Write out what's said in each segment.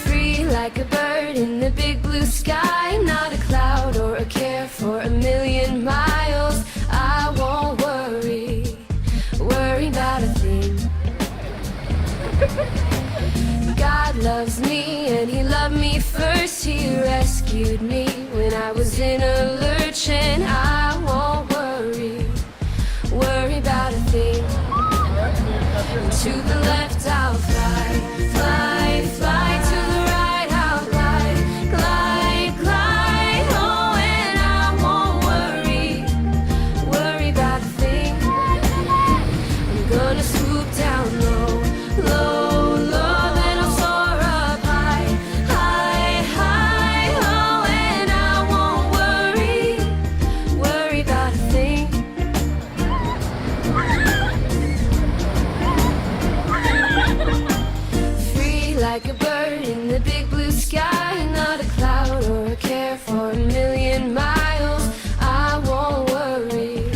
Free like a bird in the big blue sky, not a cloud or a care for a million miles. I won't worry about a thing. God loves me and He loved me first. He rescued me when I was in a lurch, and I won't worry about a thing. To the left I'll fly, fly, fly. To the right I'll glide, glide, glide. Oh, and I won't worry about a thing. I'm gonna swoop down low, low, low. Then I'll soar up high, high, high. Oh, and I won't worry about a thing. Free like a bird in the big blue sky, not a cloud or a care for a million miles. I won't worry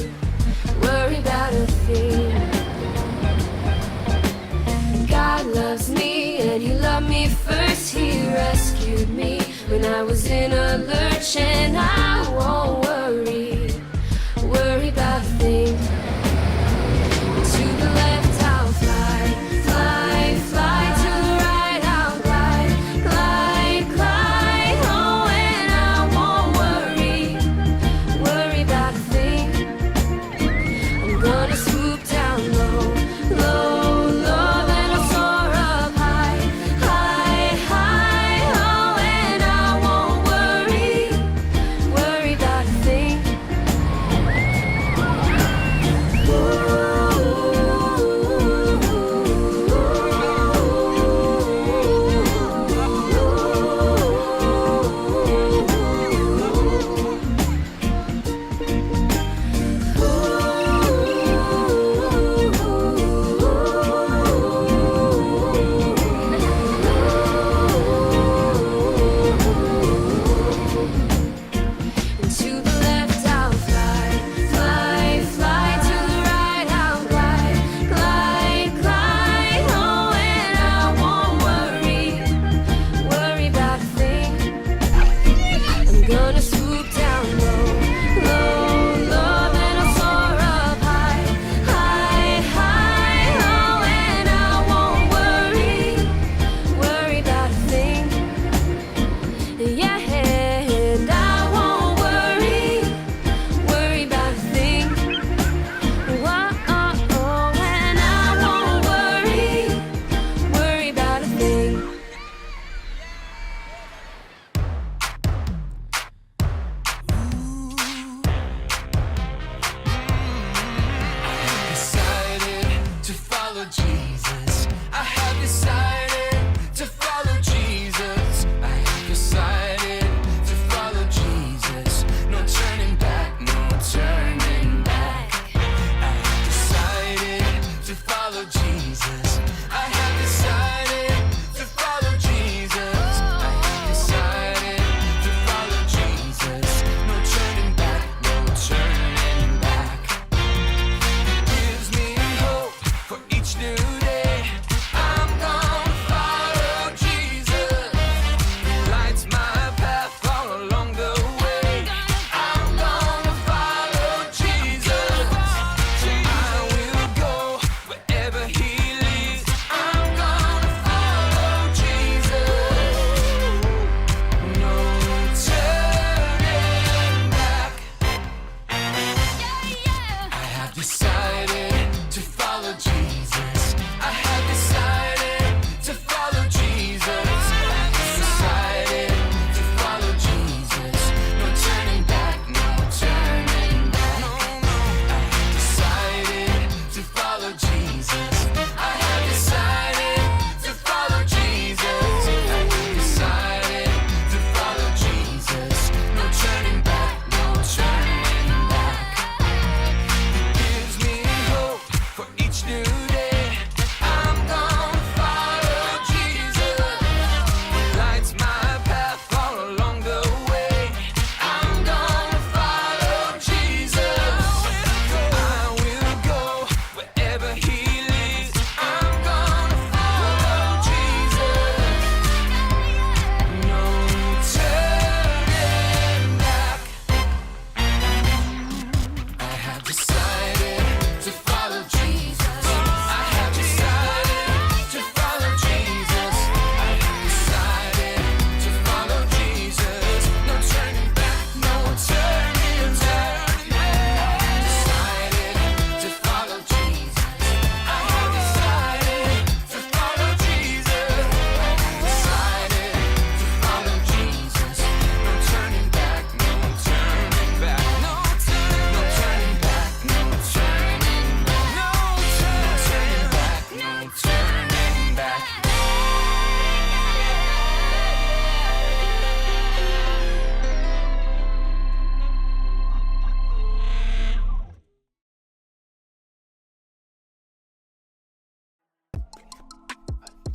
about a thing. God loves me and He loved me first. He rescued me when I was in a lurch, and I won't worry about a thing. To the left I'll fly, fly, fly. To the right I'll glide, glide, glide. Oh, and I won't worry about a thing. I'm gonna swoop down low, low, low. Then I'll soar up high, high, high. Oh, and I won't worry about a thing.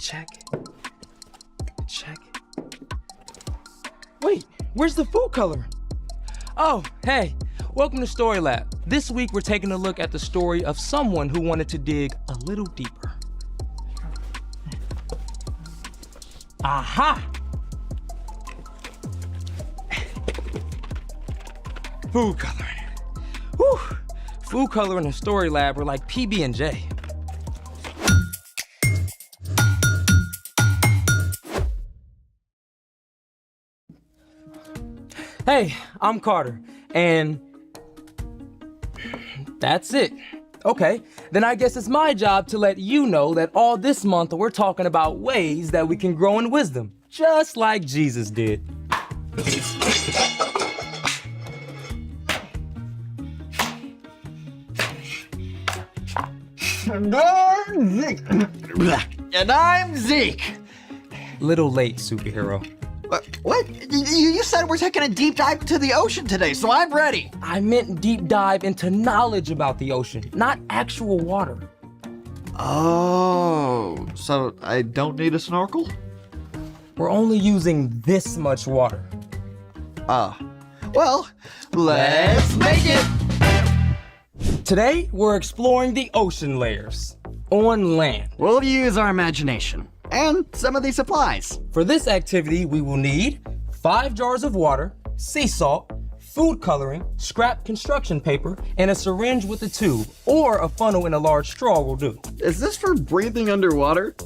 Check. Check. Wait, where's the food coloring? Oh, hey, welcome to Story Lab. This week we're taking a look at the story of someone who wanted to dig a little deeper. Aha! Food coloring. Whew! Food coloring and Story Lab were like PB&J. Hey, I'm Carter, and that's it. Okay, then I guess it's my job to let you know that all this month we're talking about ways that we can grow in wisdom, just like Jesus did. And I'm Zeke. Little late, superhero. What? You said we're taking a deep dive into the ocean today, so I'm ready. I meant deep dive into knowledge about the ocean, not actual water. Oh, so I don't need a snorkel? We're only using this much water. Well, let's make it. Today, we're exploring the ocean layers on land. We'll use our imagination and some of these supplies. For this activity, we will need 5 jars of water, sea salt, food coloring, scrap construction paper, and a syringe with a tube, or a funnel and a large straw will do. Is this for breathing underwater?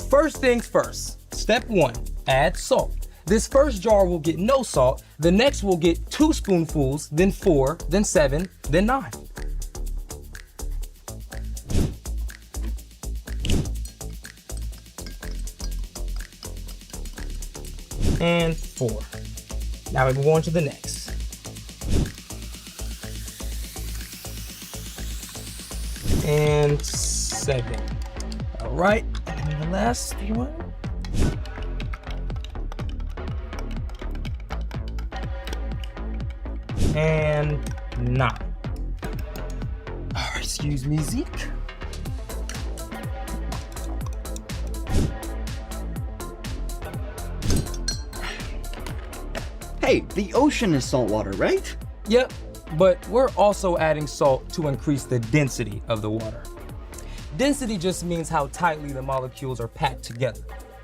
First things first. Step 1, add salt. This first jar will get no salt, the next will get 2 spoonfuls, then 4, then 7, then 9. And 4. Now we move on to the next. And 7. All right, and the last one. And 9. Oh, excuse me, Zeke. Hey, the ocean is saltwater, right? Yep, but we're also adding salt to increase the density of the water. Density just means how tightly the molecules are packed together.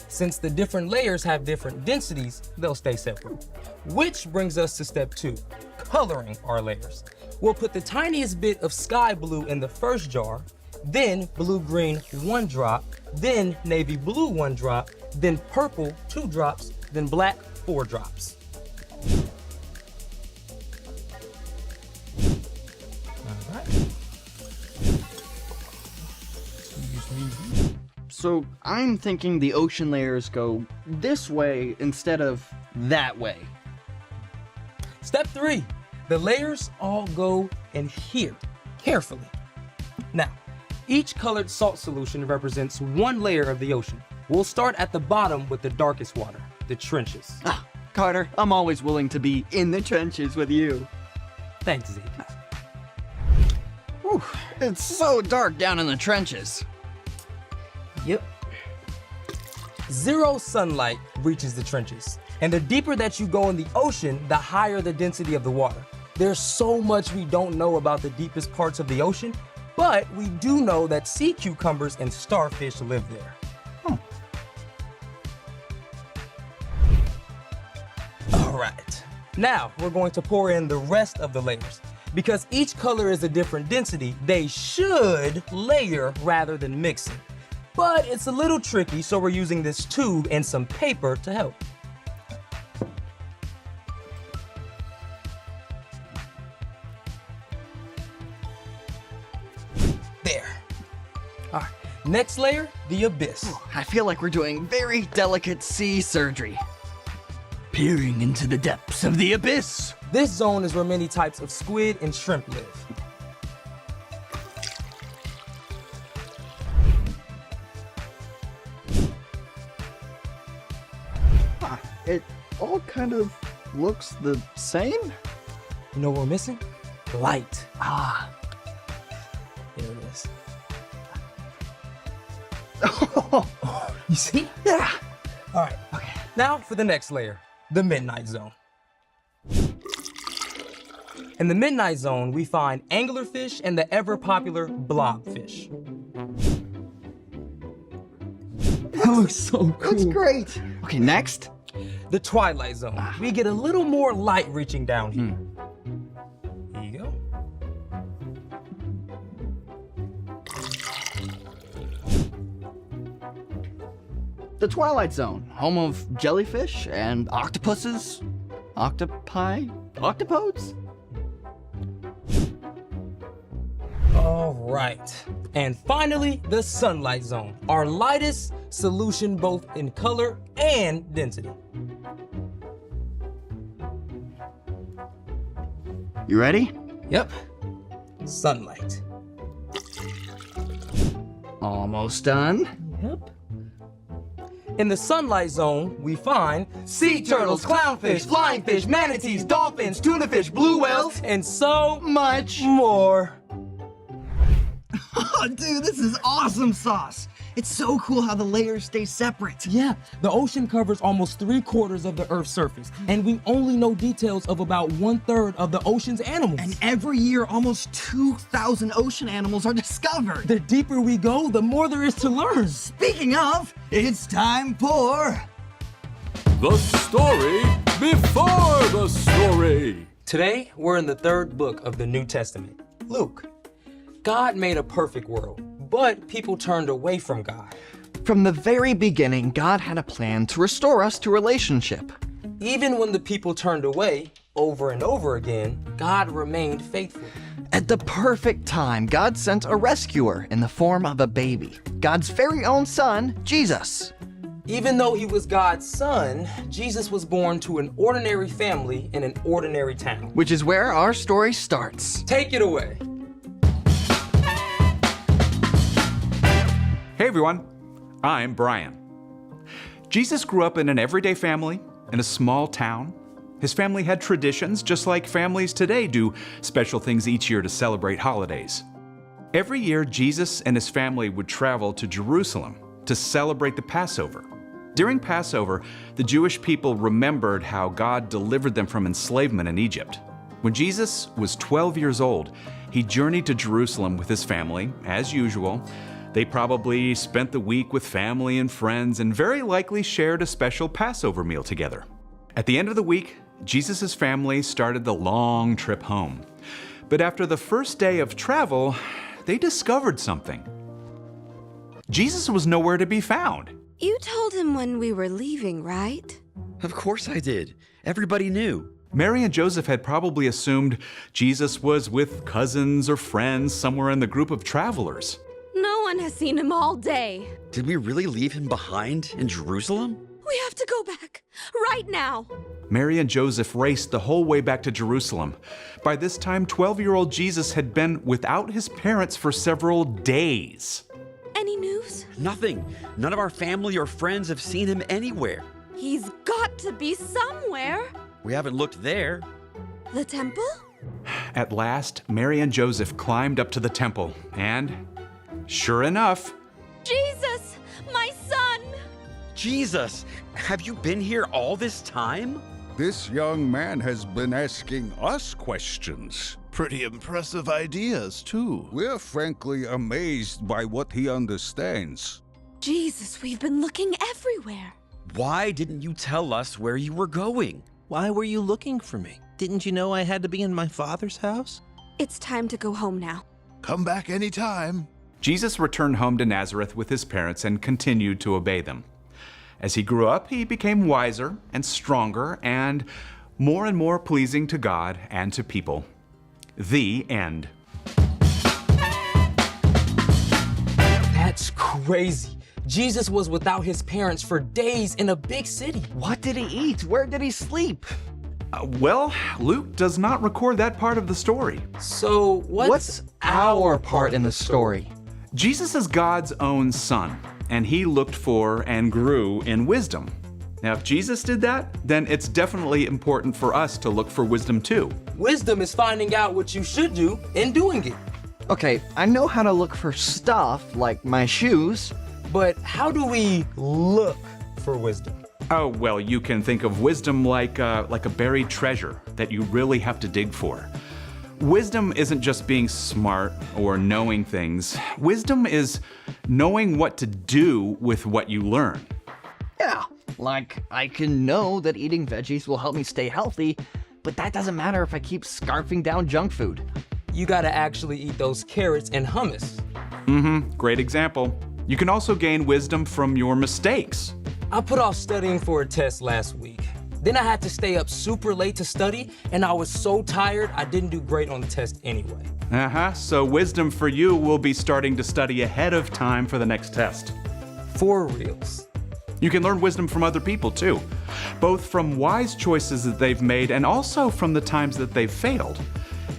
Since the different layers have different densities, they'll stay separate. Which brings us to step 2, coloring our layers. We'll put the tiniest bit of sky blue in the first jar, then blue-green 1 drop, then navy blue 1 drop, then purple 2 drops, then black 4 drops. So I'm thinking the ocean layers go this way instead of that way. Step 3, the layers all go in here, carefully. Now, each colored salt solution represents 1 layer of the ocean. We'll start at the bottom with the darkest water, the trenches. Carter, I'm always willing to be in the trenches with you. Thanks, Zeke. Whew, it's so dark down in the trenches. Yep. 0 sunlight reaches the trenches. And the deeper that you go in the ocean, the higher the density of the water. There's so much we don't know about the deepest parts of the ocean, but we do know that sea cucumbers and starfish live there. All right. Now, we're going to pour in the rest of the layers. Because each color is a different density, they should layer rather than mixing. But it's a little tricky, so we're using this tube and some paper to help. There. All right, next layer, the abyss. I feel like we're doing very delicate sea surgery. Peering into the depths of the abyss. This zone is where many types of squid and shrimp live. It all kind of looks the same. You know what we're missing? Light. There it is. You see? Yeah. All right, okay. Now for the next layer, the midnight zone. In the midnight zone, we find anglerfish and the ever-popular blobfish. That looks so cool. That's great. Okay, next. The twilight zone. We get a little more light reaching down here. Here you go. The Twilight Zone, home of jellyfish and octopuses, octopi, octopodes? All right. And finally, the sunlight zone, our lightest solution both in color and density. You ready? Yep. Sunlight. Almost done. Yep. In the sunlight zone, we find sea turtles, clownfish, flying fish, manatees, dolphins, tuna fish, blue whales, and so Much. more. Oh, dude, this is awesome sauce. It's so cool how the layers stay separate. Yeah, the ocean covers almost 3/4 of the Earth's surface, and we only know details of about 1/3 of the ocean's animals. And every year, almost 2,000 ocean animals are discovered. The deeper we go, the more there is to learn. Speaking of, it's time for... The story before the story. Today, we're in the 3rd book of the New Testament, Luke. God made a perfect world, but people turned away from God. From the very beginning, God had a plan to restore us to relationship. Even when the people turned away over and over again, God remained faithful. At the perfect time, God sent a rescuer in the form of a baby, God's very own son, Jesus. Even though he was God's son, Jesus was born to an ordinary family in an ordinary town. Which is where our story starts. Take it away. Hey everyone, I'm Brian. Jesus grew up in an everyday family in a small town. His family had traditions just like families today do special things each year to celebrate holidays. Every year, Jesus and his family would travel to Jerusalem to celebrate the Passover. During Passover, the Jewish people remembered how God delivered them from enslavement in Egypt. When Jesus was 12 years old, he journeyed to Jerusalem with his family, as usual. They probably spent the week with family and friends and very likely shared a special Passover meal together. At the end of the week, Jesus' family started the long trip home. But after the first day of travel, they discovered something. Jesus was nowhere to be found. You told him when we were leaving, right? Of course I did. Everybody knew. Mary and Joseph had probably assumed Jesus was with cousins or friends somewhere in the group of travelers. No one has seen him all day. Did we really leave him behind in Jerusalem? We have to go back, right now. Mary and Joseph raced the whole way back to Jerusalem. By this time, 12-year-old Jesus had been without his parents for several days. Any news? Nothing. None of our family or friends have seen him anywhere. He's got to be somewhere. We haven't looked there. The temple? At last, Mary and Joseph climbed up to the temple, and sure enough, Jesus, my son! Jesus, have you been here all this time? This young man has been asking us questions. Pretty impressive ideas, too. We're frankly amazed by what he understands. Jesus, we've been looking everywhere. Why didn't you tell us where you were going? Why were you looking for me? Didn't you know I had to be in my father's house? It's time to go home now. Come back anytime. Jesus returned home to Nazareth with his parents and continued to obey them. As he grew up, he became wiser and stronger and more pleasing to God and to people. The end. That's crazy. Jesus was without his parents for days in a big city. What did he eat? Where did he sleep? Well, Luke does not record that part of the story. So What's our part in the story? Jesus is God's own son, and he looked for and grew in wisdom. Now, if Jesus did that, then it's definitely important for us to look for wisdom too. Wisdom is finding out what you should do and doing it. Okay, I know how to look for stuff like my shoes, But how do we look for wisdom? Oh, well, you can think of wisdom like a buried treasure that you really have to dig for. Wisdom isn't just being smart or knowing things. Wisdom is knowing what to do with what you learn. Yeah, like I can know that eating veggies will help me stay healthy, but that doesn't matter if I keep scarfing down junk food. You gotta actually eat those carrots and hummus. Great example. You can also gain wisdom from your mistakes. I put off studying for a test last week. Then I had to stay up super late to study, and I was so tired I didn't do great on the test anyway. So wisdom for you will be starting to study ahead of time for the next test. For reals. You can learn wisdom from other people too, both from wise choices that they've made and also from the times that they've failed.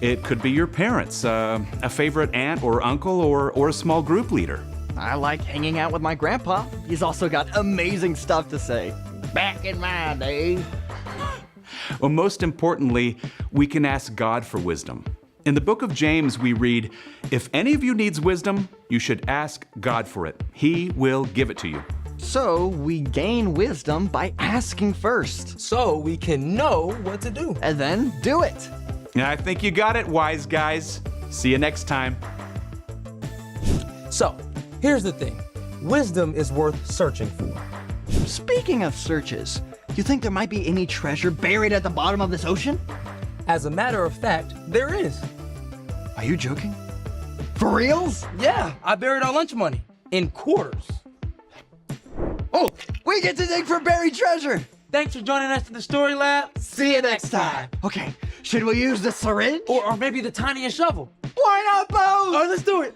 It could be your parents, a favorite aunt or uncle, or a small group leader. I like hanging out with my grandpa. He's also got amazing stuff to say. Back in my day. Well, most importantly, we can ask God for wisdom. In the book of James, we read, "If any of you needs wisdom, you should ask God for it. He will give it to you." So we gain wisdom by asking first, So we can know what to do. and then do it. I think you got it, wise guys. See you next time. So, here's the thing. Wisdom is worth searching for. Speaking of searches, you think there might be any treasure buried at the bottom of this ocean? As a matter of fact, there is. Are you joking? For reals? Yeah, I buried our lunch money in quarters. Oh, we get to dig for buried treasure. Thanks for joining us for the Story Lab. See you next time. Okay, should we use the syringe? Or maybe the tiniest shovel. Why not both? All right, let's do it.